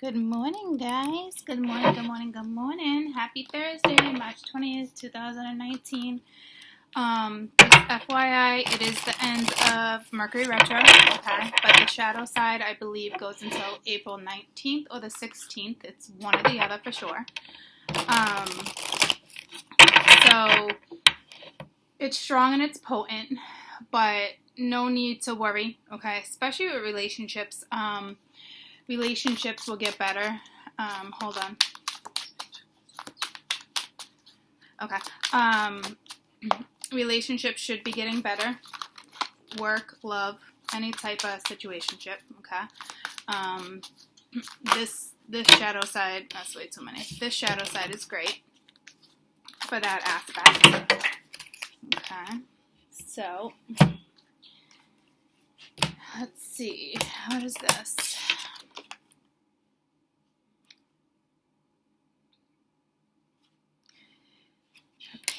Good morning, guys. Good morning, good morning, good morning. Happy Thursday, March 20th, 2019. Just FYI, it is the end of Mercury retro, okay? But the shadow side, I believe, goes until April 19th or the 16th. It's one or the other for sure. So it's strong and it's potent, but no need to worry, okay? Especially with relationships. Relationships will get better. Hold on. Okay. Relationships should be getting better. Work, love, any type of situationship. Okay. This shadow side. That's way too many. This shadow side is great for that aspect. Okay. So let's see. What is this?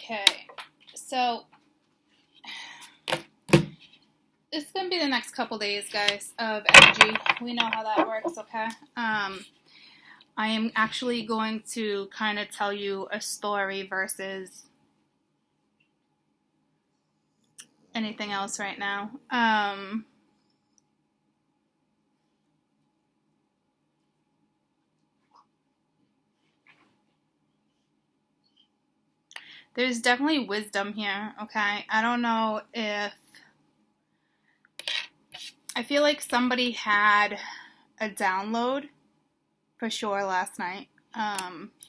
Okay, so it's gonna be the next couple days, guys, of energy. We know how that works, okay? I am actually going to kind of tell you a story versus anything else right now. There's definitely wisdom here, okay? I don't know if... I feel like somebody had a download for sure last night,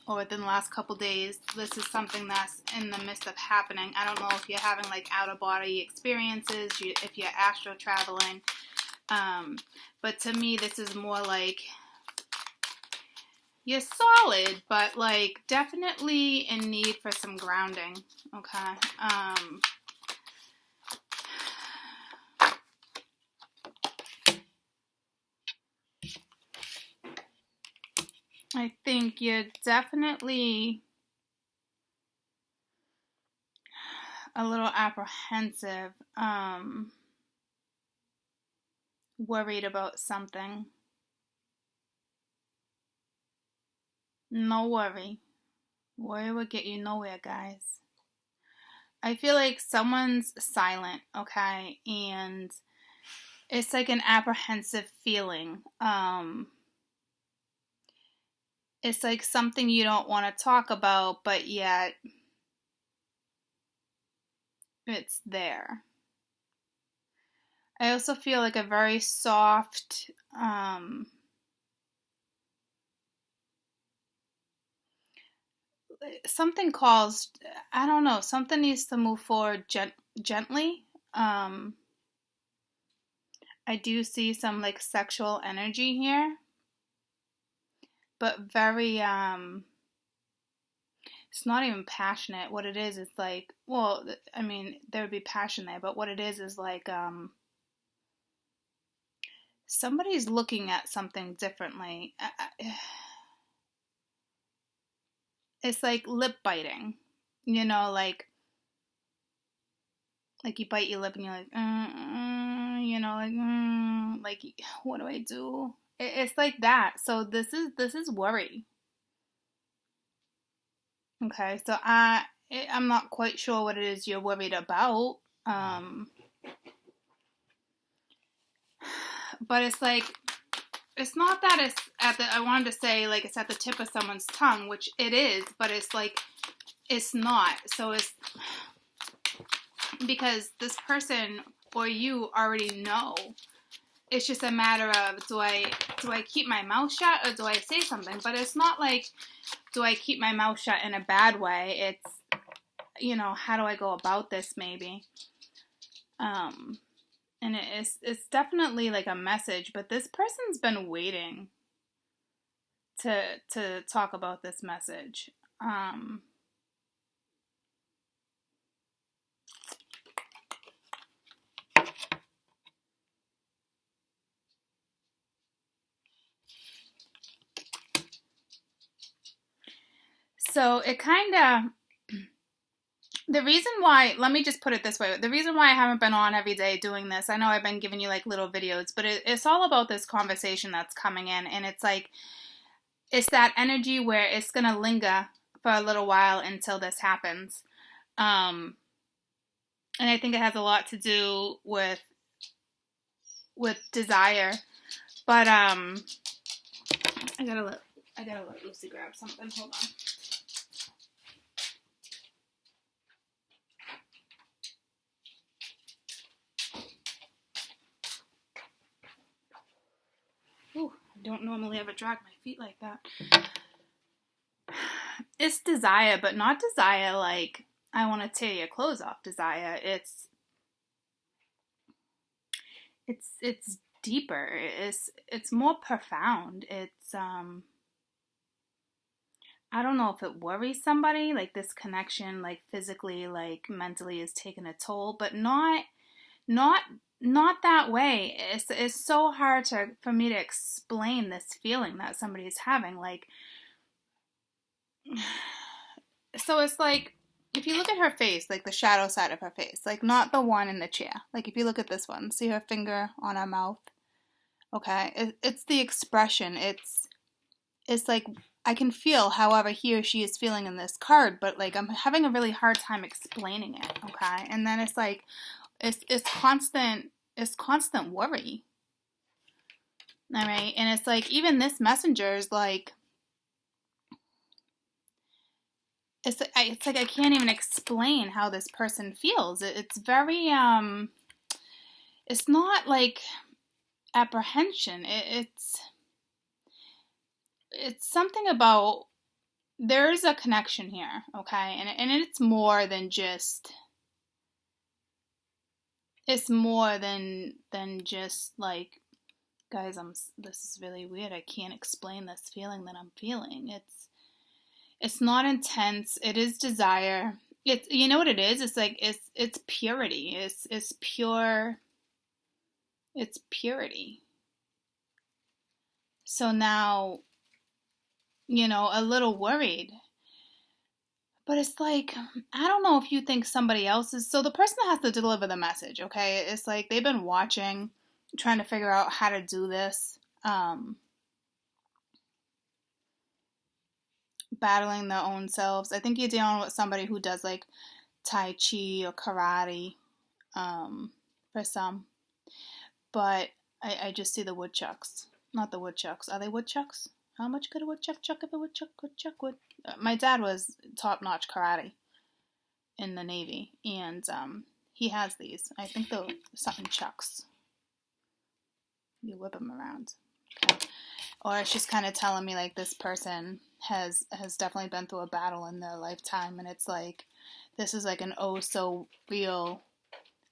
or within the last couple days. This is something that's in the midst of happening. I don't know if you're having like out-of-body experiences, if you're astral traveling, but to me this is more like you're solid, but like definitely in need for some grounding, okay? I think you're definitely a little apprehensive, worried about something. No worry. Worry will get you nowhere, guys. I feel like someone's silent, okay? And it's like an apprehensive feeling. It's like something you don't want to talk about, but yet it's there. I also feel like a very soft, something calls, I don't know, something needs to move forward gently. I do see some like sexual energy here, but very, it's not even passionate. What it is like, well, I mean, there would be passion there, but what it is like, somebody's looking at something differently. It's like lip biting, you know, like you bite your lip and you're like, you know, like what do I do? It's like that. So this is worry. Okay, so I'm not quite sure what it is you're worried about. But it's like, it's not that it's at the, I wanted to say like it's at the tip of someone's tongue, which it is, but it's like, it's not. So it's because this person or you already know. It's just a matter of, do I keep my mouth shut or do I say something? But it's not like, do I keep my mouth shut in a bad way? It's, you know, how do I go about this maybe? And it's definitely like a message, but this person's been waiting to talk about this message. So it kind of, the reason why, let me just put it this way. The reason why I haven't been on every day doing this, I know I've been giving you like little videos, but it's all about this conversation that's coming in. And it's like, it's that energy where it's going to linger for a little while until this happens. And I think it has a lot to do with desire. But I gotta let Lucy grab something. Hold on. Ooh, I don't normally ever drag my feet like that. It's desire, but not desire like I want to tear your clothes off desire. It's deeper. It's more profound. It's I don't know if it worries somebody, like this connection, like physically, like mentally is taking a toll, but not that way. It's so hard for me to explain this feeling that somebody's having. Like, so it's like, if you look at her face, like the shadow side of her face, like not the one in the chair. Like if you look at this one, see her finger on her mouth? Okay, it's the expression. It's like I can feel however he or she is feeling in this card, but like I'm having a really hard time explaining it. Okay, and then it's like it's constant worry. All right, and it's like even this messenger is like it's like I can't even explain how this person feels. It's very it's not like apprehension. It's something about there's a connection here, okay? And it's more than just like, guys, this is really weird. I can't explain this feeling that I'm feeling. It's not intense. It is desire. It's, you know what it is? It's like it's purity. It's pure. It's purity. So now, you know, a little worried. But it's like, I don't know if you think somebody else is. So the person that has to deliver the message, okay? It's like they've been watching, trying to figure out how to do this, battling their own selves. I think you're dealing with somebody who does like Tai Chi or karate, for some. But I just see the woodchucks. Not the woodchucks. Are they woodchucks? How much could a woodchuck chuck if a woodchuck could chuck wood? My dad was top-notch karate in the Navy, and he has these. I think they're something chucks. You whip them around. Okay. Or it's just kind of telling me like this person has definitely been through a battle in their lifetime, and it's like this is like an oh so real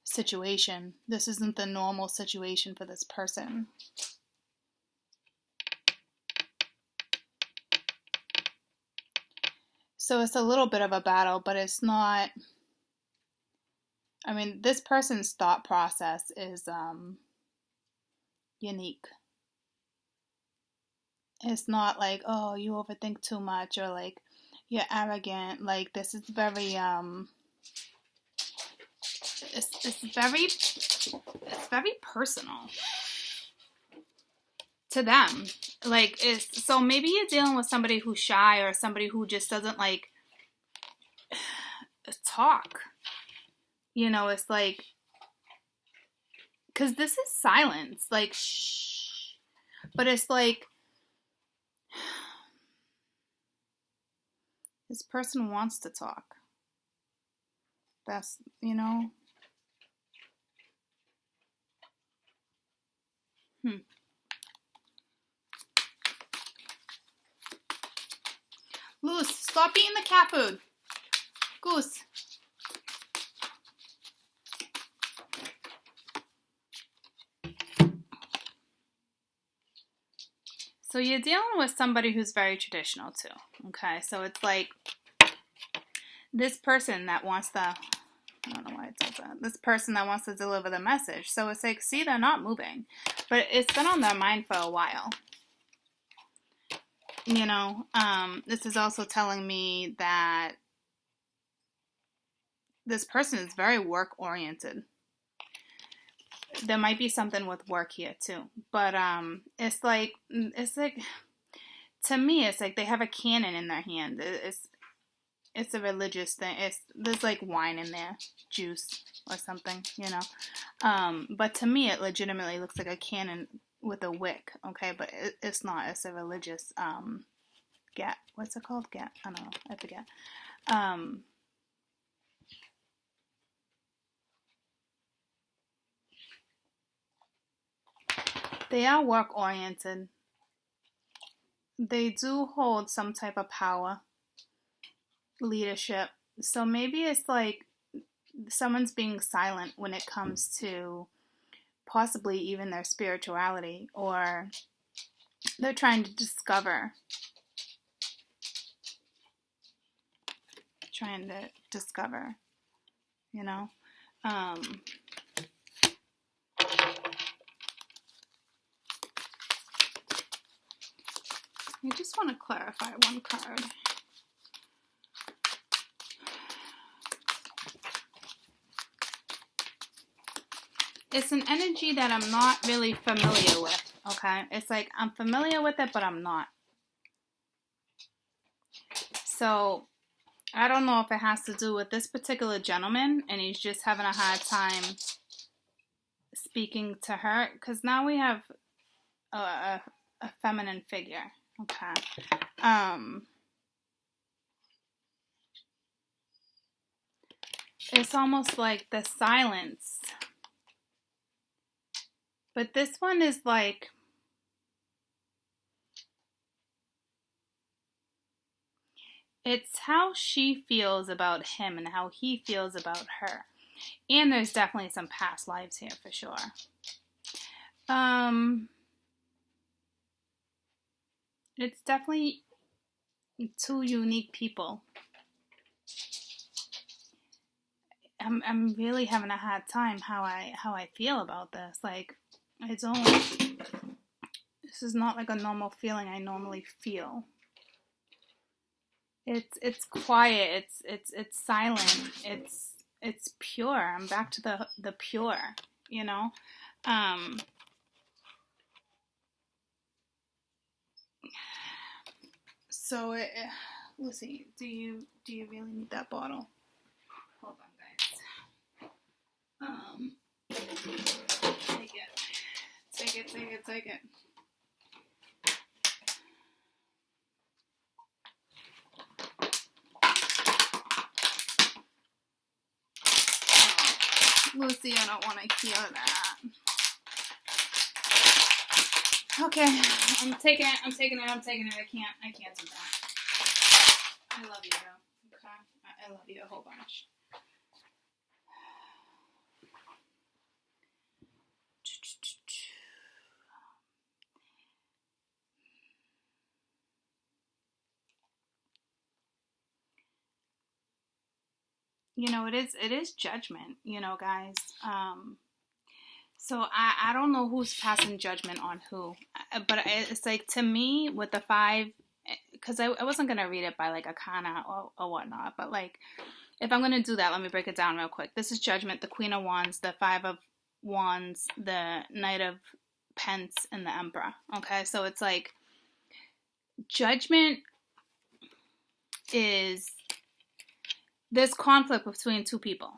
situation. This isn't the normal situation for this person. So it's a little bit of a battle, but it's not. I mean, this person's thought process is unique. It's not like, oh, you overthink too much, or like you're arrogant. Like this is very it's very personal to them. Like it's so maybe you're dealing with somebody who's shy or somebody who just doesn't like talk. You know, it's like, because this is silence, like shh, but it's like this person wants to talk. That's, you know. Loose, stop eating the cat food. Goose. So you're dealing with somebody who's very traditional too. Okay, so it's like this person that wants I don't know why it does that. This person that wants to deliver the message. So it's like, see, they're not moving. But it's been on their mind for a while. You know, this is also telling me that this person is very work-oriented. There might be something with work here too. But it's like to me, it's like they have a cannon in their hand. It's a religious thing. There's like wine in there, juice or something, you know. But to me, it legitimately looks like a cannon with a wick. Okay, but it's not. It's a religious get. What's it called? Get. I don't know. I forget. They are work oriented. They do hold some type of power, leadership. So maybe it's like someone's being silent when it comes to possibly even their spirituality, or they're trying to discover, you know. I just want to clarify one card. It's an energy that I'm not really familiar with, okay? It's like I'm familiar with it, but I'm not. So I don't know if it has to do with this particular gentleman and he's just having a hard time speaking to her, because now we have a feminine figure. Okay. It's almost like the silence. But this one is like, it's how she feels about him and how he feels about her. And there's definitely some past lives here for sure. It's definitely two unique people. I'm really having a hard time how I feel about this. Like, this is not like a normal feeling I normally feel. It's quiet, it's silent, it's pure. I'm back to the pure, you know. So let's see. Do you really need that bottle? Hold on, guys. Take it. Lucy, I don't want to hear that. Okay, I'm taking it. I can't do that. I love you, though. Okay, I love you a whole bunch. You know, it is judgment, you know, guys. So I don't know who's passing judgment on who, but it's like, to me, with the 5, because I wasn't going to read it by like Arcana or whatnot, but like, if I'm going to do that, let me break it down real quick. This is Judgment, the Queen of Wands, the 5 of Wands, the Knight of Pence, and the Emperor. Okay, so it's like, Judgment is this conflict between two people,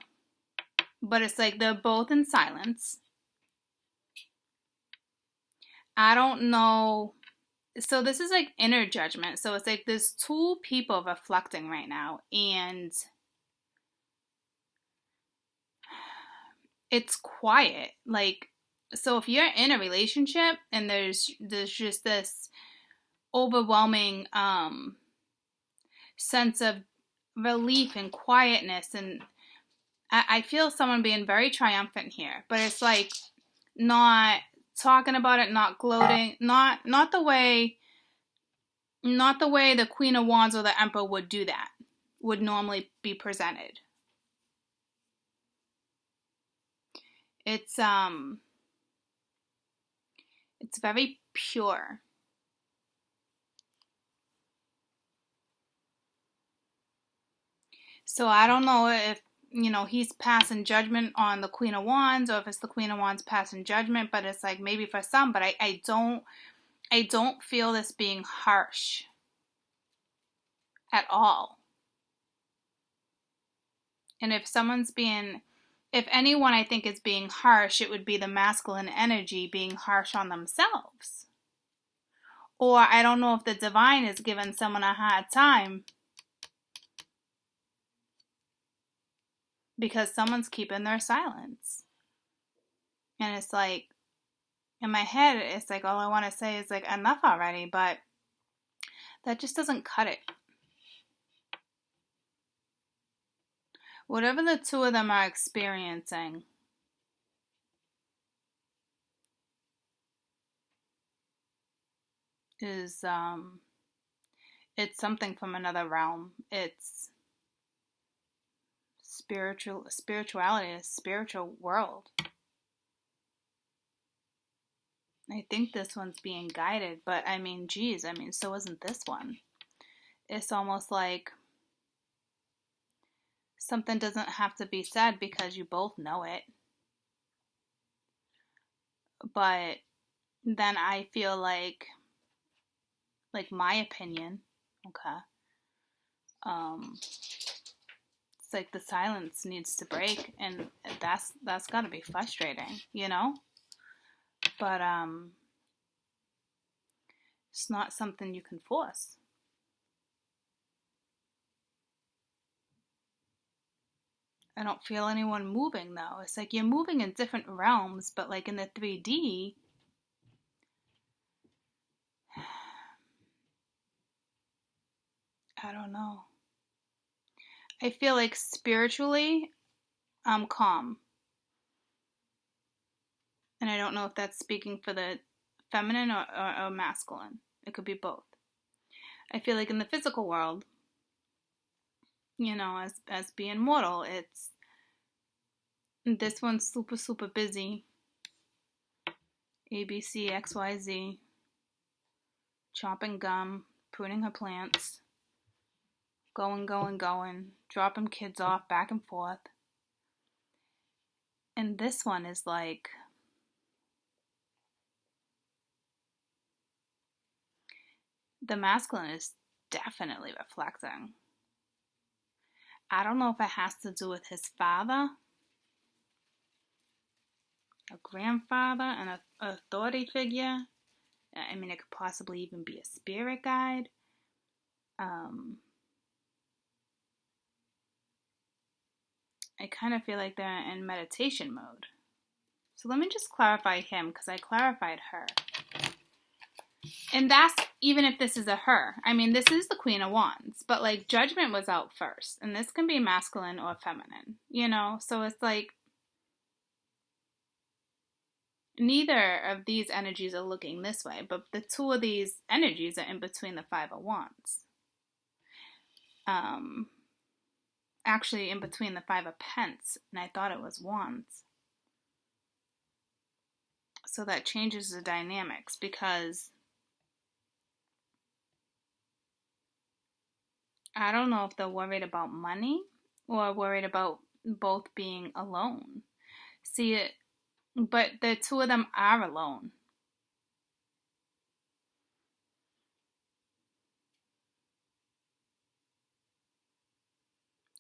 but it's like they're both in silence. I don't know. So this is like inner judgment. So it's like there's two people reflecting right now, and it's quiet. Like, so if you're in a relationship and there's just this overwhelming sense of relief and quietness, and I feel someone being very triumphant here, but it's like not talking about it, not gloating, not the way the Queen of Wands or the Emperor would do that, would normally be presented. It's very pure. So I don't know if, you know, he's passing judgment on the Queen of Wands, or if it's the Queen of Wands passing judgment, but it's like maybe for some, but I I don't feel this being harsh at all. And if anyone I think is being harsh, it would be the masculine energy being harsh on themselves. Or I don't know if the divine is giving someone a hard time because someone's keeping their silence. And it's like, in my head, it's like all I want to say is like, enough already, but that just doesn't cut it. Whatever the two of them are experiencing is it's something from another realm. It's spirituality, a spiritual world. I think this one's being guided, but I mean, geez, so isn't this one? It's almost like something doesn't have to be said because you both know it. But then I feel like my opinion, okay, it's like the silence needs to break, and that's gotta be frustrating, you know? But it's not something you can force. I don't feel anyone moving though. It's like you're moving in different realms, but like in the 3D, I don't know. I feel like spiritually, I'm calm. And I don't know if that's speaking for the feminine or masculine. It could be both. I feel like in the physical world, as being mortal, it's this one's super, super busy. A, B, C, X, Y, Z. Chopping gum, pruning her plants. Going, dropping kids off back and forth. And this one is like, the masculine is definitely reflecting. I don't know if it has to do with his father, a grandfather, and an authority figure. I mean, it could possibly even be a spirit guide. I kind of feel like they're in meditation mode. So let me just clarify him, because I clarified her. And that's even if this is a her. I mean, this is the Queen of Wands, but like Judgment was out first, and this can be masculine or feminine, So it's like neither of these energies are looking this way, but the two of these energies are in between the Five of Wands. Actually in between the Five of Pence, and I thought it was Wands. So that changes the dynamics, because I don't know if they're worried about money or worried about both being alone. See it, but the two of them are alone.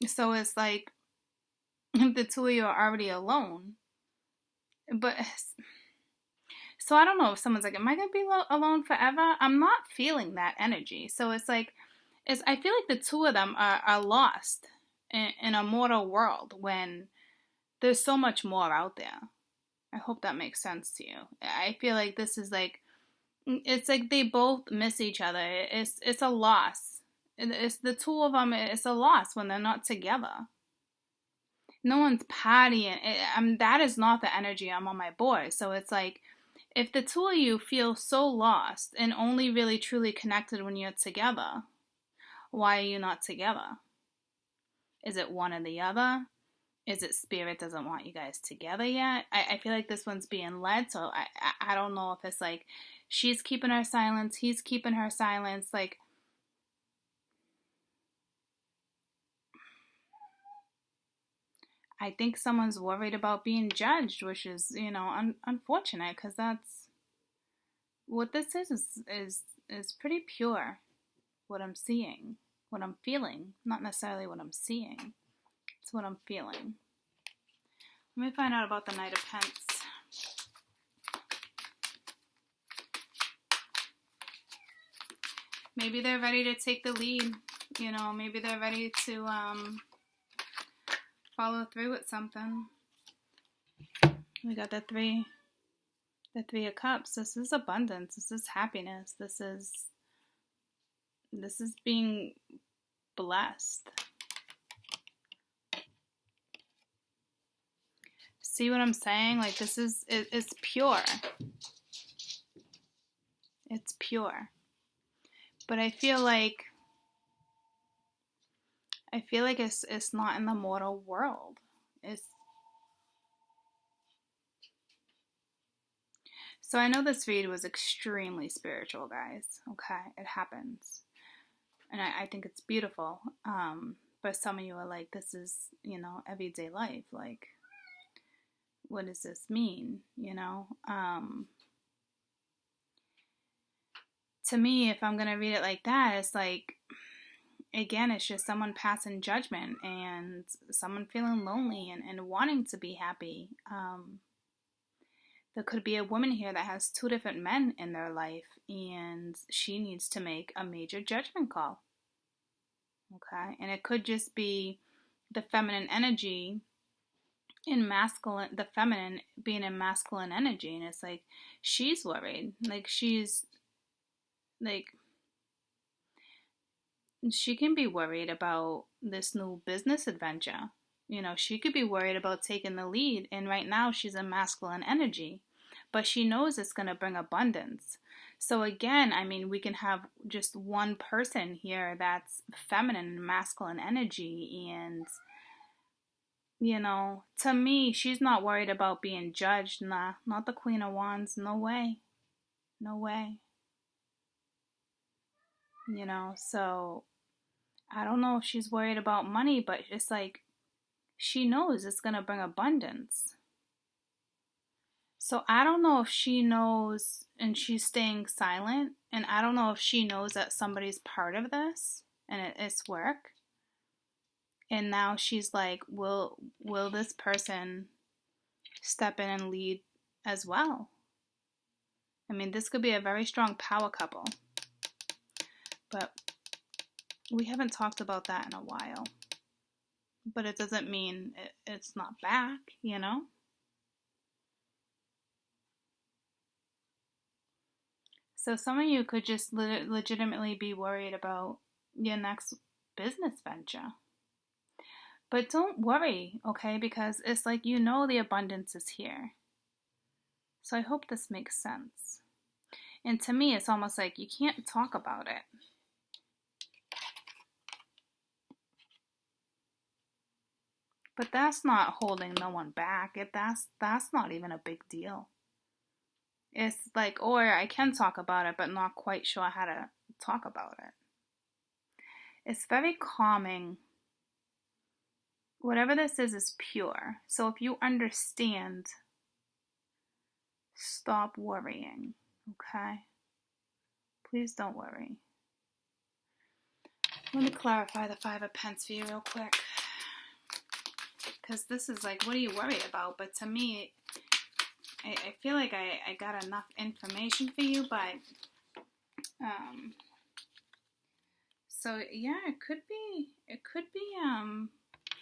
So it's like the two of you are already alone. But so I don't know if someone's like, am I going to be alone forever? I'm not feeling that energy. So it's like, I feel like the two of them are lost in a mortal world when there's so much more out there. I hope that makes sense to you. I feel like this is like, it's like they both miss each other. It's a loss. It's the two of them. It's a loss when they're not together. No one's partying. That is not the energy I'm on my board. So it's like, if the two of you feel so lost and only really truly connected when you're together, why are you not together? Is it one or the other? Is it spirit doesn't want you guys together yet? I feel like this one's being led, so I don't know if it's like she's keeping her silence, he's keeping her silence. Like, I think someone's worried about being judged, which is, unfortunate, because what this is pretty pure. What I'm seeing, what I'm feeling, not necessarily what I'm seeing. It's what I'm feeling. Let me find out about the Knight of Pence. Maybe they're ready to take the lead. You know, maybe they're ready to follow through with something. We got the Three of Cups. This is abundance. This is happiness. This is being blessed. See what I'm saying? Like, this is, it's pure. It's pure. But I feel like it's not in the mortal world. So I know this read was extremely spiritual, guys. Okay, it happens. And I think it's beautiful. But some of you are like, this is, you know, everyday life. Like, what does this mean? You know? To me, if I'm going to read it like that, it's like, again, it's just someone passing judgment and someone feeling lonely and wanting to be happy. There could be a woman here that has two different men in their life and she needs to make a major judgment call. Okay? And it could just be the feminine energy in masculine, the feminine being in masculine energy. And it's like, she's worried. Like, she's, like, she can be worried about this new business adventure. You know, she could be worried about taking the lead. And right now she's in masculine energy. But she knows it's going to bring abundance. So again, I mean, we can have just one person here that's feminine and masculine energy. And, you know, to me, she's not worried about being judged. Nah, not the Queen of Wands. No way. No way. You know, so I don't know if she's worried about money, but it's like she knows it's going to bring abundance. So I don't know if she knows and she's staying silent, and I don't know if she knows that somebody's part of this and it's work. And now she's like, will this person step in and lead as well? I mean, this could be a very strong power couple. But we haven't talked about that in a while. But it doesn't mean it's not back, you know? So some of you could just legitimately be worried about your next business venture. But don't worry, okay? Because it's like, you know, the abundance is here. So I hope this makes sense. And to me, it's almost like you can't talk about it. But that's not holding no one back. That's not even a big deal. It's like, or I can talk about it, but not quite sure how to talk about it. It's very calming. Whatever this is pure. So if you understand, stop worrying, okay? Please don't worry. Let me clarify the Five of Pence for you real quick. Because this is like, what are you worried about? But to me, I feel like I got enough information for you, but so yeah, it could be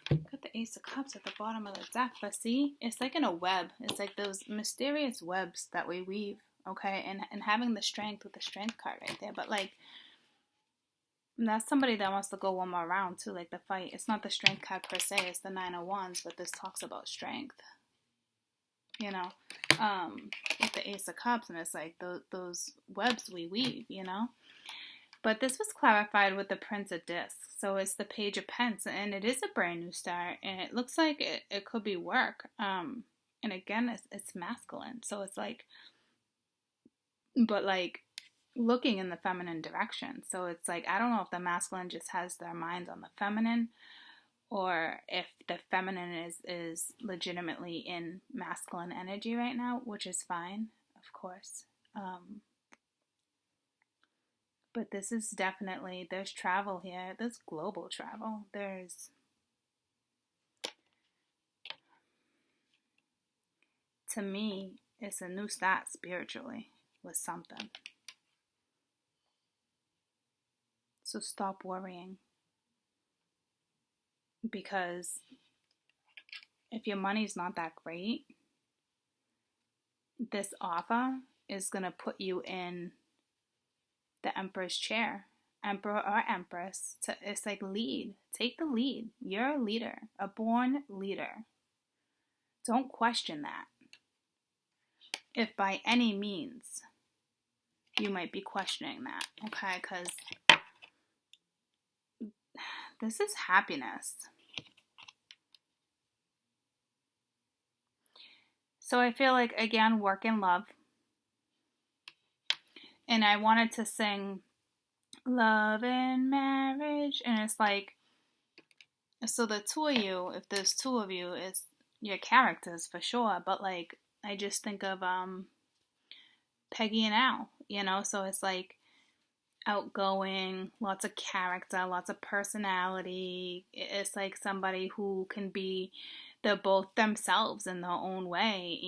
got the Ace of Cups at the bottom of the deck, but see, it's like in a web. It's like those mysterious webs that we weave, okay? And having the Strength with the Strength card right there, but like, that's somebody that wants to go one more round too, like the fight. It's not the Strength card per se, it's the Nine of Wands, but this talks about strength. You know, with the Ace of Cups, and it's like those webs we weave, you know. But this was clarified with the Prince of Discs, so it's the Page of Pence, and it is a brand new start, and it looks like it could be work. And again, it's masculine, so it's like, but like looking in the feminine direction. So it's like, I don't know if the masculine just has their minds on the feminine, or if the feminine is legitimately in masculine energy right now, which is fine, of course. But this is definitely, there's travel here. There's global travel. To me, it's a new start spiritually with something. So stop worrying. Because if your money's not that great, this offer is going to put you in the emperor's chair, emperor or empress. It's like lead. Take the lead. You're a leader, a born leader. Don't question that. If by any means you might be questioning that, okay? Because this is happiness. So I feel like, again, work in love. And I wanted to sing Love and Marriage. And it's like, so the two of you, if there's two of you, it's your characters for sure. But like, I just think of Peggy and Al, so it's like outgoing, lots of character, lots of personality. It's like somebody who can be, they're both themselves in their own way,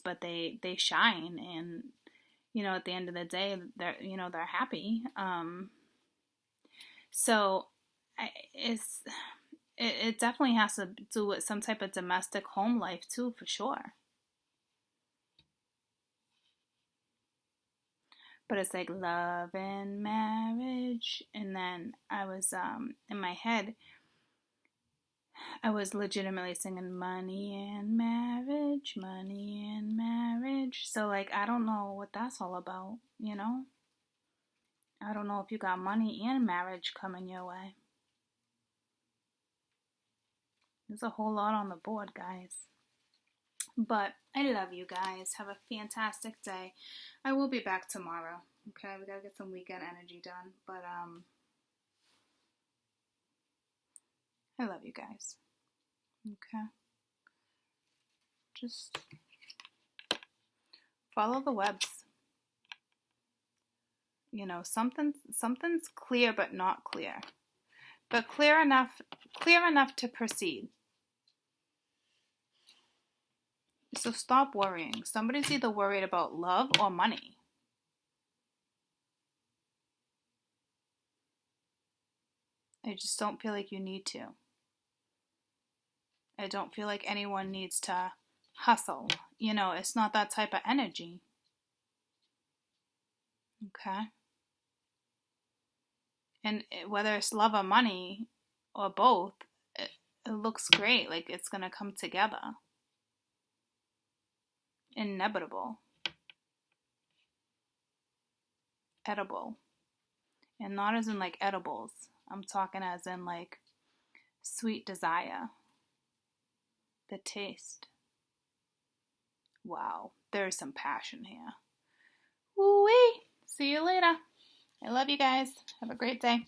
but they shine, and at the end of the day, they're happy. So it definitely has to do with some type of domestic home life too, for sure. But it's like love and marriage, and then I was in my head, I was legitimately singing money and marriage, money and marriage. So like, I don't know what that's all about, I don't know if you got money and marriage coming your way. There's a whole lot on the board, guys. But I love you guys. Have a fantastic day. I will be back tomorrow. Okay, we gotta get some weekend energy done. But I love you guys. Okay. Just follow the webs. Something's clear but not clear. But clear enough to proceed. So stop worrying. Somebody's either worried about love or money. I just don't feel like you need to. I don't feel like anyone needs to hustle. It's not that type of energy. Okay? And whether it's love or money or both, it looks great. Like it's going to come together. Inevitable. Edible. And not as in like edibles. I'm talking as in like sweet desire. The taste. Wow. There's some passion here. Woo-wee. See you later. I love you guys. Have a great day.